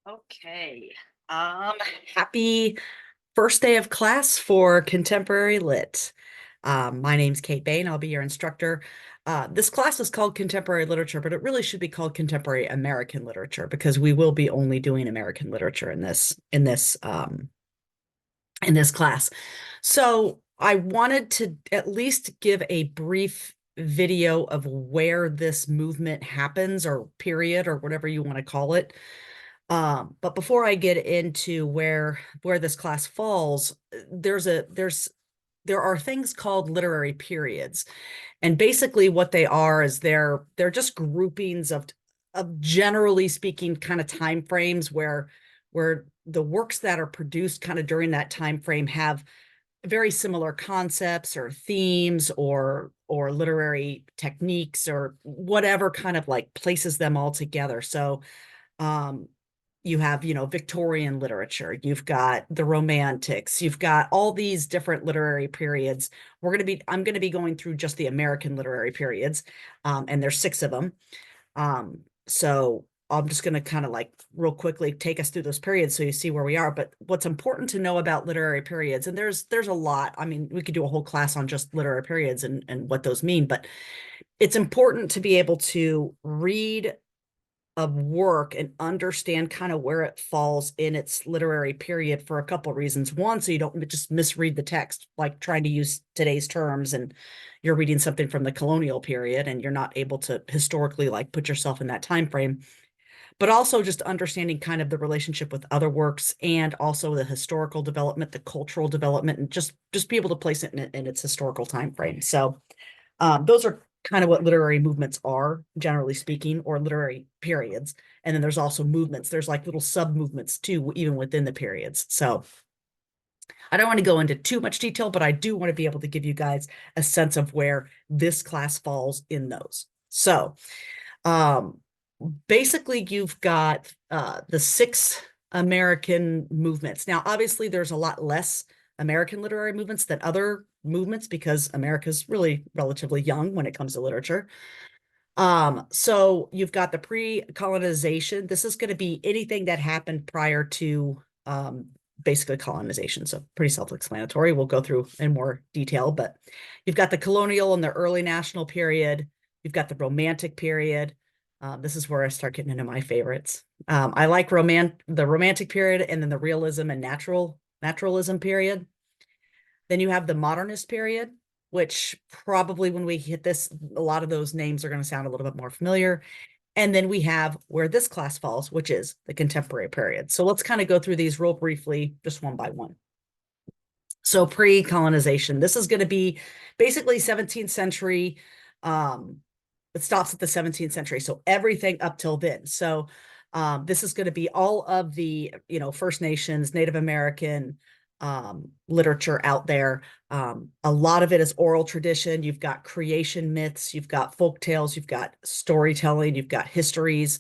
Okay. Um, Happy first day of class for Contemporary Lit. My name's Kate Bain. I'll be your instructor. This class is called Contemporary Literature, but it really should be called Contemporary American Literature because we will be only doing American literature in this class. So I wanted to at least give a brief video of where this movement happens or period or whatever you want to call it. But before I get into where this class falls, there are things called literary periods. And basically what they are is they're just groupings of generally speaking kind of time frames where the works that are produced kind of during that time frame have very similar concepts or themes or literary techniques or whatever kind of like places them all together. So um you have, Victorian literature, you've got the Romantics, you've got all these different literary periods. I'm going to be going through just the American literary periods, and there's six of them. So I'm just going to kind of like real quickly take us through those periods so you see where we are. But what's important to know about literary periods, and there's a lot. I mean, we could do a whole class on just literary periods and what those mean, but it's important to be able to read of work and understand kind of where it falls in its literary period for a couple of reasons. One, so you don't just misread the text, like trying to use today's terms and you're reading something from the colonial period and you're not able to historically like put yourself in that time frame. But also just understanding kind of the relationship with other works and also the historical development, the cultural development, and just be able to place it in its historical time frame. So those are kind of what literary movements are, generally speaking, or literary periods. And then there's also movements. There's like little sub movements too, even within the periods. So I don't want to go into too much detail, but I do want to be able to give you guys a sense of where this class falls in those. So um, basically, you've got the six American movements. Now, obviously, there's a lot less American literary movements than other movements because America's really relatively young when it comes to literature. So you've got the pre-colonization. This is going to be anything that happened prior to basically colonization. So pretty self-explanatory. We'll go through in more detail, but you've got the colonial and the early national period. You've got the romantic period. This is where I start getting into my favorites. I like the romantic period and then the realism and naturalism period. Then you have the modernist period, which probably when we hit this, a lot of those names are going to sound a little bit more familiar. And then we have where this class falls, which is the contemporary period. So let's kind of go through these real briefly, just one by one. So pre-colonization, this is going to be basically 17th century. It stops at the 17th century. So everything up till then. So this is going to be all of the, First Nations, Native American literature out there. A lot of it is oral tradition. You've got creation myths, you've got folk tales, you've got storytelling, you've got histories,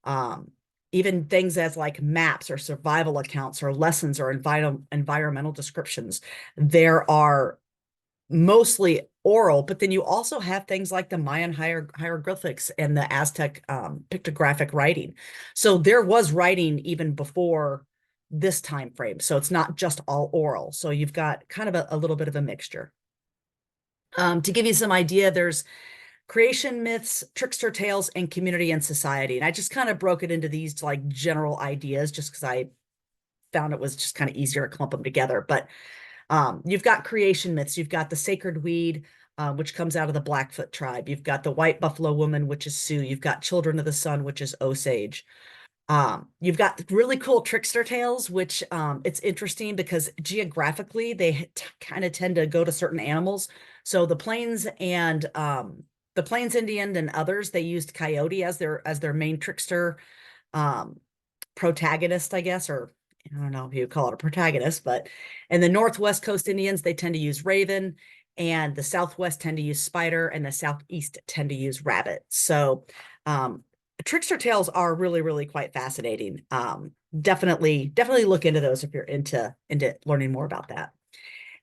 um, even things as like maps or survival accounts or lessons or environmental descriptions. There are mostly oral, but then you also have things like the Mayan hieroglyphics and the Aztec pictographic writing. So there was writing even before this time frame. So it's not just all oral. So you've got kind of a little bit of a mixture. To give you some idea, there's creation myths, trickster tales, and community and society. And I just kind of broke it into these like general ideas just because I found it was just kind of easier to clump them together. But you've got creation myths. You've got the sacred weed, which comes out of the Blackfoot tribe. You've got the white buffalo woman, which is Sioux. You've got children of the sun, which is Osage. You've got really cool trickster tales, which it's interesting because geographically they kind of tend to go to certain animals. So the Plains Indian and others, they used coyote as their main trickster um, protagonist, I guess, or I don't know if you call it a protagonist, but in the Northwest Coast Indians, they tend to use raven, and the Southwest tend to use spider, and the Southeast tend to use rabbit. So, trickster tales are really, really quite fascinating. Definitely look into those if you're into learning more about that.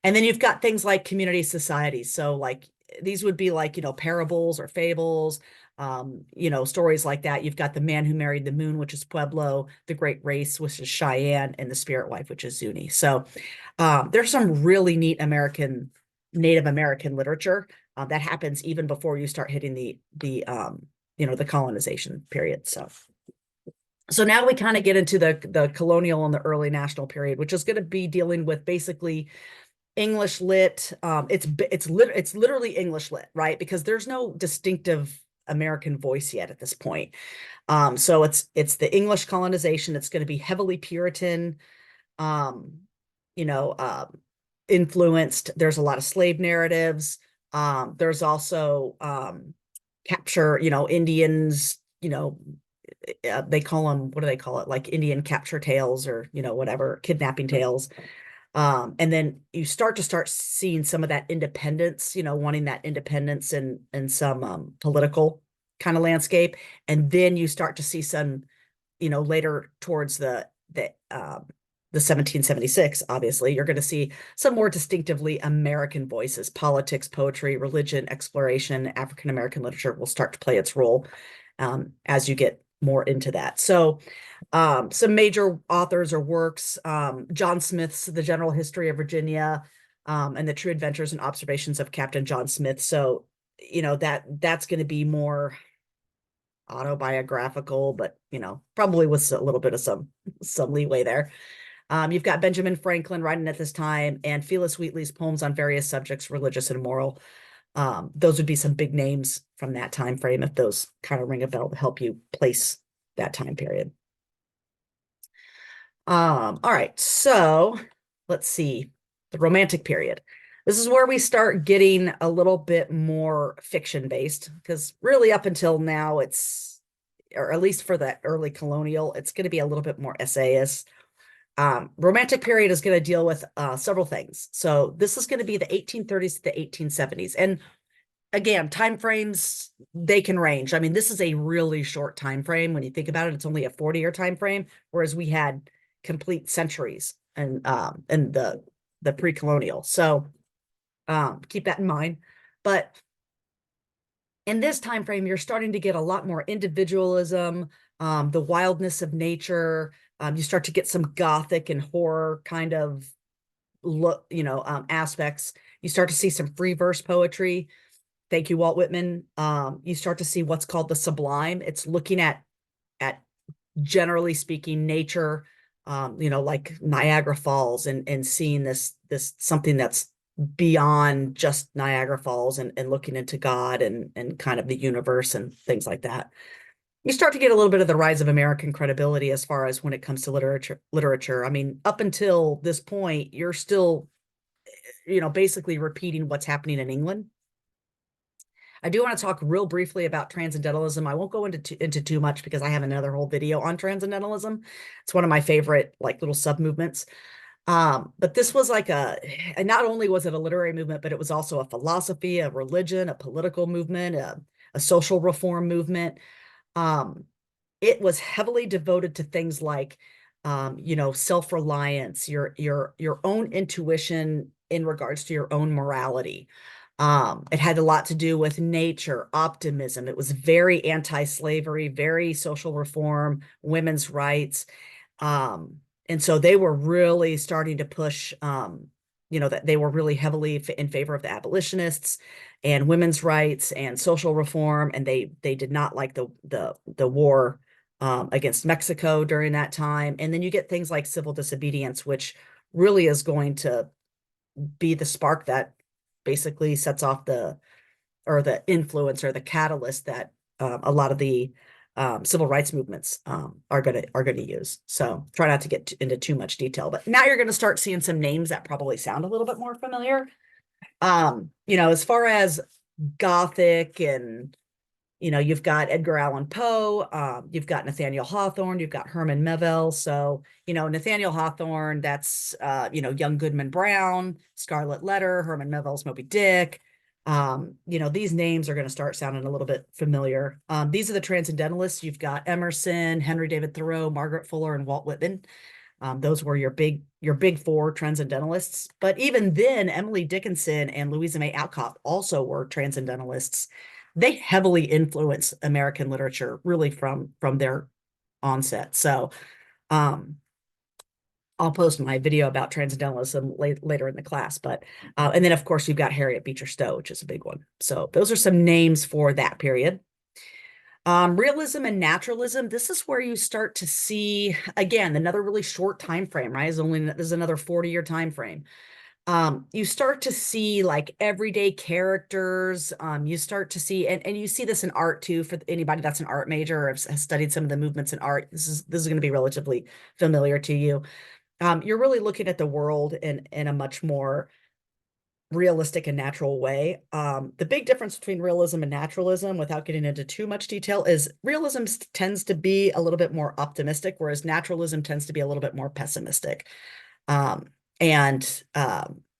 And then you've got things like community societies. So, like these would be like parables or fables. stories like that. You've got The Man Who Married the Moon, which is Pueblo, The Great Race, which is Cheyenne, and The Spirit Wife, which is Zuni. So there's some really neat Native American literature that happens even before you start hitting the colonization period. So now we kind of get into the colonial and the early national period, which is going to be dealing with basically English lit. It's literally English lit, right? Because there's no distinctive American voice yet at this point. So it's the English colonization. It's going to be heavily Puritan, um, you know, influenced. There's a lot of slave narratives. There's also capture, Indians, they call them, what do they call it? Like Indian capture tales or, whatever, kidnapping tales. And then you start seeing some of that independence, wanting that independence in some political kind of landscape. And then you start to see some, later towards the 1776, obviously, you're going to see some more distinctively American voices, politics, poetry, religion, exploration, African American literature will start to play its role as you get more into that. So some major authors or works, John Smith's The General History of Virginia, and The True Adventures and Observations of Captain John Smith. So, that's going to be more autobiographical, but, probably with a little bit of some leeway there. You've got Benjamin Franklin writing at this time, and Phyllis Wheatley's poems on various subjects, religious and moral. Those would be some big names from that time frame, if those kind of ring a bell to help you place that time period. All right, so let's see, the Romantic period. This is where we start getting a little bit more fiction based, because really up until now or at least for the early colonial, it's going to be a little bit more essayist. Romantic period is going to deal with several things. So this is going to be the 1830s to the 1870s. And again, time frames, they can range. I mean, this is a really short time frame. When you think about it, it's only a 40-year time frame, whereas we had complete centuries and the pre-colonial. So keep that in mind. But in this time frame, you're starting to get a lot more individualism, the wildness of nature. You start to get some Gothic and horror kind of look, aspects. You start to see some free verse poetry. Thank you, Walt Whitman. You start to see what's called the sublime. It's looking at generally speaking nature, like Niagara Falls, and seeing this something that's beyond just Niagara Falls, and looking into God and kind of the universe and things like that. You start to get a little bit of the rise of American credibility as far as when it comes to literature. I mean, up until this point, you're still, basically repeating what's happening in England. I do want to talk real briefly about transcendentalism. I won't go into too much because I have another whole video on transcendentalism. It's one of my favorite, like, little sub movements. But this was like and not only was it a literary movement, but it was also a philosophy, a religion, a political movement, a social reform movement. It was heavily devoted to things like, self-reliance, your own intuition in regards to your own morality. It had a lot to do with nature, optimism. It was very anti-slavery, very social reform, women's rights. And so they were really starting to push, that they were really heavily in favor of the abolitionists and women's rights and social reform. And they did not like the war against Mexico during that time. And then you get things like civil disobedience, which really is going to be the spark that basically sets off the influence or the catalyst that a lot of the civil rights movements are gonna use. So try not to get into too much detail, but now you're gonna start seeing some names that probably sound a little bit more familiar. As far as Gothic, and you've got Edgar Allan Poe, you've got Nathaniel Hawthorne, you've got Herman Melville. So Nathaniel Hawthorne, that's Young Goodman Brown, Scarlet Letter, Herman Melville's Moby Dick. These names are going to start sounding a little bit familiar. These are the transcendentalists. You've got Emerson, Henry David Thoreau, Margaret Fuller, and Walt Whitman. Those were your big four transcendentalists. But even then, Emily Dickinson and Louisa May Alcott also were transcendentalists. they heavily influence American literature really from their onset. So um, I'll post my video about transcendentalism later in the class, but and then of course you've got Harriet Beecher Stowe, which is a big one. So those are some names for that period. Realism and naturalism. This is where you start to see again another really short time frame, right? This is another 40-year time frame. You start to see like everyday characters. You start to see, and you see this in art too, for anybody that's an art major or has studied some of the movements in art. This is going to be relatively familiar to you. You're really looking at the world in a much more realistic and natural way. The big difference between realism and naturalism, without getting into too much detail, is realism tends to be a little bit more optimistic, whereas naturalism tends to be a little bit more pessimistic. Um, and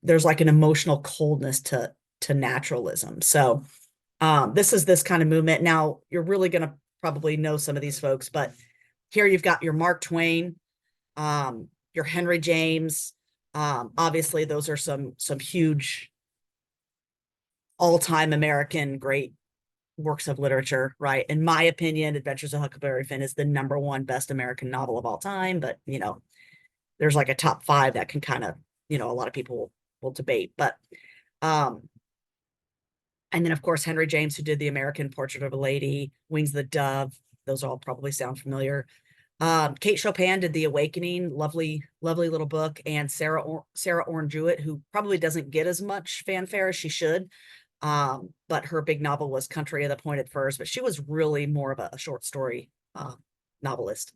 there's like an emotional coldness to naturalism. So this is this kind of movement. Now you're really going to probably know some of these folks, but here you've got your Mark Twain, your Henry James. Obviously, those are some huge all-time American great works of literature, right? In my opinion, Adventures of Huckleberry Finn is the #1 best American novel of all time, but there's like a top 5 that can kind of, a lot of people will debate. But um, and then of course Henry James, who did The American Portrait of a Lady, Wings of the Dove, those all probably sound familiar. Kate Chopin did The Awakening, lovely, lovely little book, and Sarah Orne Jewett, who probably doesn't get as much fanfare as she should. But her big novel was Country of the Pointed Firs, but she was really more of a short story novelist.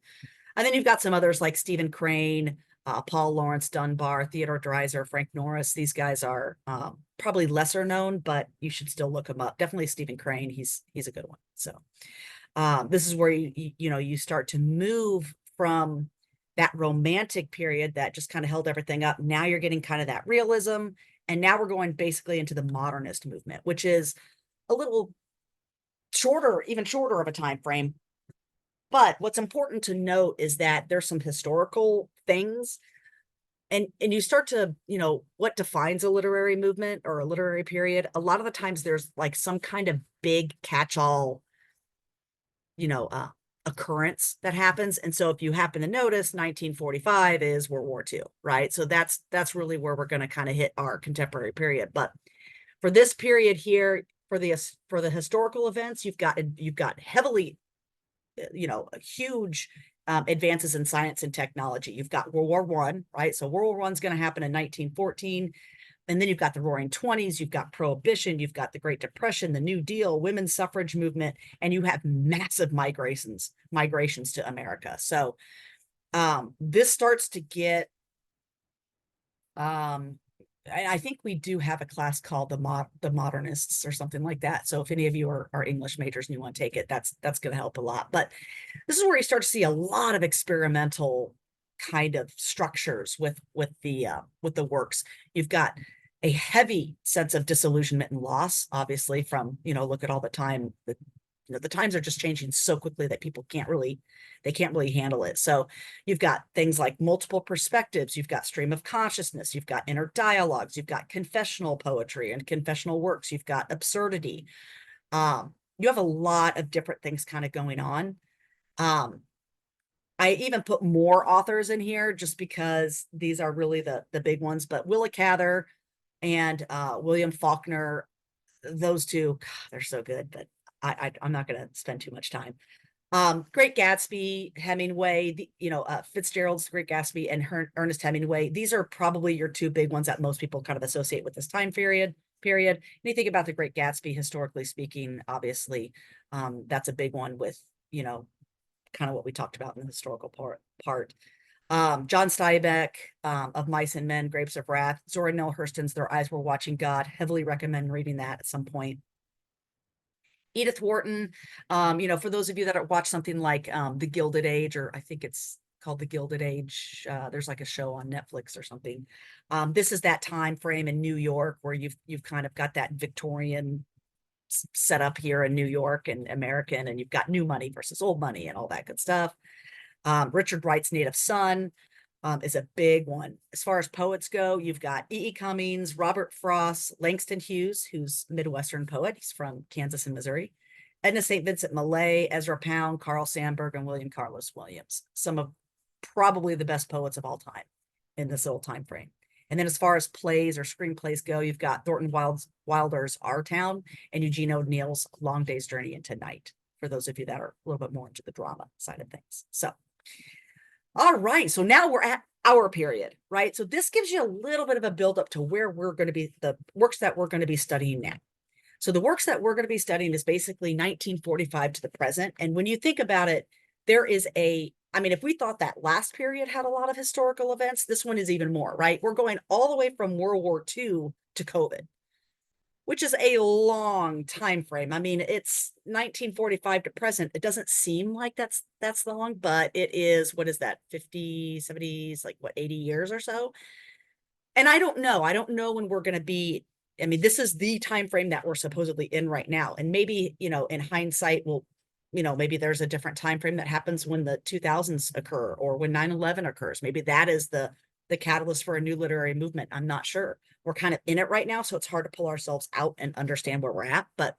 And then you've got some others like Stephen Crane, Paul Laurence Dunbar, Theodore Dreiser, Frank Norris. These guys are probably lesser known, but you should still look them up. Definitely Stephen Crane. He's a good one. So this is where you start to move from that romantic period that just kind of held everything up. Now you're getting kind of that realism, and now we're going basically into the modernist movement, which is a little shorter, even shorter of a time frame. But what's important to note is that there's some historical things, and you start to, what defines a literary movement or a literary period. A lot of the times there's like some kind of big catch-all occurrence that happens. And so if you happen to notice, 1945 is World War II, right? So that's really where we're going to kind of hit our contemporary period. But for this period here, for the historical events, you've got heavily, huge advances in science and technology. You've got World War One, right? So World War One's going to happen in 1914. And then you've got the Roaring Twenties, you've got Prohibition, you've got the Great Depression, the New Deal, women's suffrage movement, and you have massive migrations to America. So this starts to get, I think we do have a class called the Modernists or something like that. So if any of you are English majors and you want to take it, that's going to help a lot. But this is where you start to see a lot of experimental kind of structures with the works. You've got a heavy sense of disillusionment and loss, obviously, from look at all the time that the times are just changing so quickly that people can't really handle it. So you've got things like multiple perspectives, you've got stream of consciousness, you've got inner dialogues, you've got confessional poetry and confessional works, you've got absurdity. You have a lot of different things kind of going on. I even put more authors in here just because these are really the big ones, but Willa Cather and William Faulkner, those two, God, they're so good, but I'm not going to spend too much time. Great Gatsby, Hemingway, Fitzgerald's Great Gatsby and Ernest Hemingway. These are probably your two big ones that most people kind of associate with this time period. And you think about the Great Gatsby, historically speaking, obviously, that's a big one with, kind of what we talked about in the historical part. John Steinbeck, of Mice and Men, Grapes of Wrath, Zora Neale Hurston's Their Eyes Were Watching God. Heavily recommend reading that at some point. Edith Wharton, for those of you that watch something like The Gilded Age, or I think it's called The Gilded Age, there's like a show on Netflix or something. This is that time frame in New York where you've kind of got that Victorian set up here in New York and American, and you've got new money versus old money and all that good stuff. Richard Wright's Native Son, is a big one. As far as poets go, you've got E. E. Cummings, Robert Frost, Langston Hughes, who's a Midwestern poet. He's from Kansas and Missouri. Edna St. Vincent Millay, Ezra Pound, Carl Sandburg, and William Carlos Williams. Some of probably the best poets of all time in this little time frame. And then as far as plays or screenplays go, you've got Thornton Wilder's Our Town and Eugene O'Neill's Long Day's Journey into Night, for those of you that are a little bit more into the drama side of things. So, all right. So now we're at our period, right? So this gives you a little bit of a buildup to where we're going to be, the works that we're going to be studying now. So the works that we're going to be studying is basically 1945 to the present. And when you think about it, there is I mean, if we thought that last period had a lot of historical events, this one is even more, right? We're going all the way from World War II to COVID, which is a long time frame. I mean, it's 1945 to present. It doesn't seem like that's long, but it is. What is that? 50, 70s, like what, 80 years or so? And I don't know when we're going to be. I mean, this is the time frame that we're supposedly in right now. And maybe, in hindsight, maybe there's a different time frame that happens when the 2000s occur or when 9/11 occurs. Maybe that is the catalyst for a new literary movement. I'm not sure. We're kind of in it right now, so it's hard to pull ourselves out and understand where we're at. But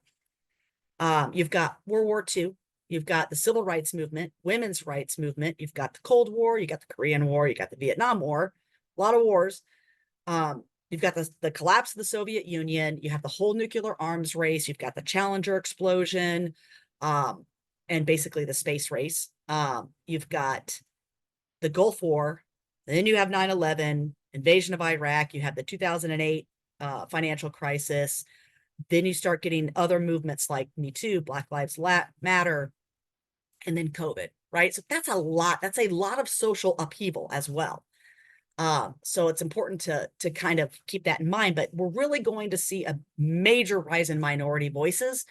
you've got World War II, you've got the Civil Rights Movement, Women's Rights Movement, you've got the Cold War, you got the Korean War, you got the Vietnam War, a lot of wars. You've got the collapse of the Soviet Union, you have the whole nuclear arms race, you've got the Challenger explosion, and basically the space race. You've got the Gulf War, then you have 9/11, invasion of Iraq, you have the 2008 financial crisis. Then you start getting other movements like Me Too, Black Lives Matter, and then COVID, right? So that's a lot. That's a lot of social upheaval as well. So it's important to kind of keep that in mind, but we're really going to see a major rise in minority voices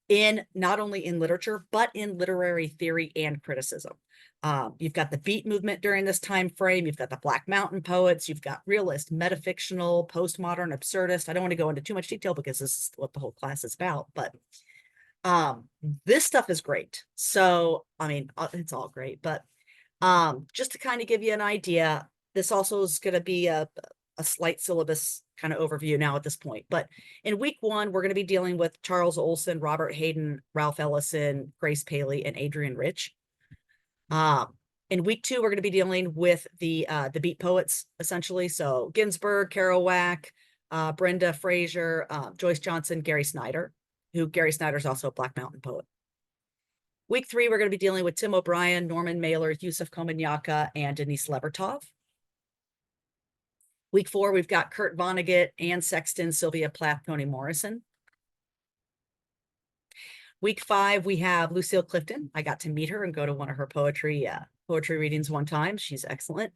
in not only in literature, but in literary theory and criticism. You've got the Beat movement during this time frame. You've got the Black Mountain poets. You've got realist, metafictional, postmodern, absurdist. I don't want to go into too much detail because this is what the whole class is about, but this stuff is great. So, I mean, it's all great, but just to kind of give you an idea, this also is going to be a slight syllabus kind of overview now at this point. But in week 1, we're going to be dealing with Charles Olson, Robert Hayden, Ralph Ellison, Grace Paley, and Adrienne Rich. In week 2, we're going to be dealing with the Beat poets, essentially. So Ginsberg, Kerouac, Brenda Fraser, Joyce Johnson, Gary Snyder, who Gary Snyder is also a Black Mountain poet. Week 3, we're going to be dealing with Tim O'Brien, Norman Mailer, Yusef Komunyakaa, and Denise Levertov. Week 4, we've got Kurt Vonnegut, Anne Sexton, Sylvia Plath, Toni Morrison. Week 5, we have Lucille Clifton. I got to meet her and go to one of her poetry readings one time. She's excellent.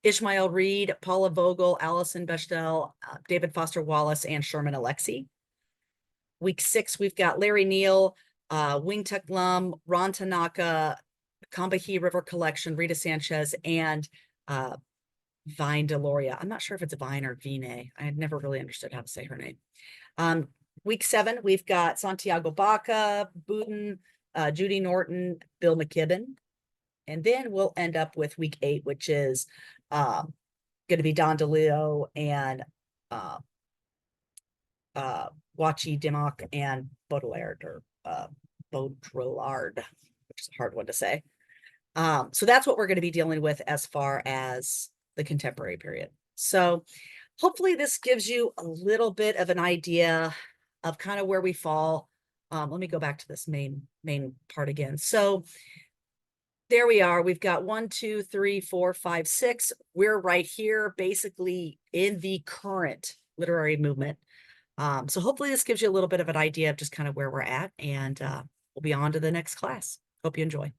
Ishmael Reed, Paula Vogel, Alison Bechdel, David Foster Wallace, and Sherman Alexie. Week 6, we've got Larry Neal, Wing-Tuk Lum, Ron Tanaka, Combahee River Collection, Rita Sanchez, and Vine Deloria. I'm not sure if it's Vine or Vine. I had never really understood how to say her name. Week 7, we've got Santiago Baca, Budin, Judy Norton, Bill McKibben. And then we'll end up with week 8, which is going to be Don DeLeo and Wachi Dimmock and Baudrillard, or Baudrillard, which is a hard one to say. So that's what we're going to be dealing with as far as the contemporary period. So hopefully this gives you a little bit of an idea of kind of where we fall. Let me go back to this main part again. So there we are. We've got 1, 2, 3, 4, 5, 6. We're right here, basically in the current literary movement. So hopefully this gives you a little bit of an idea of just kind of where we're at, and we'll be on to the next class. Hope you enjoy.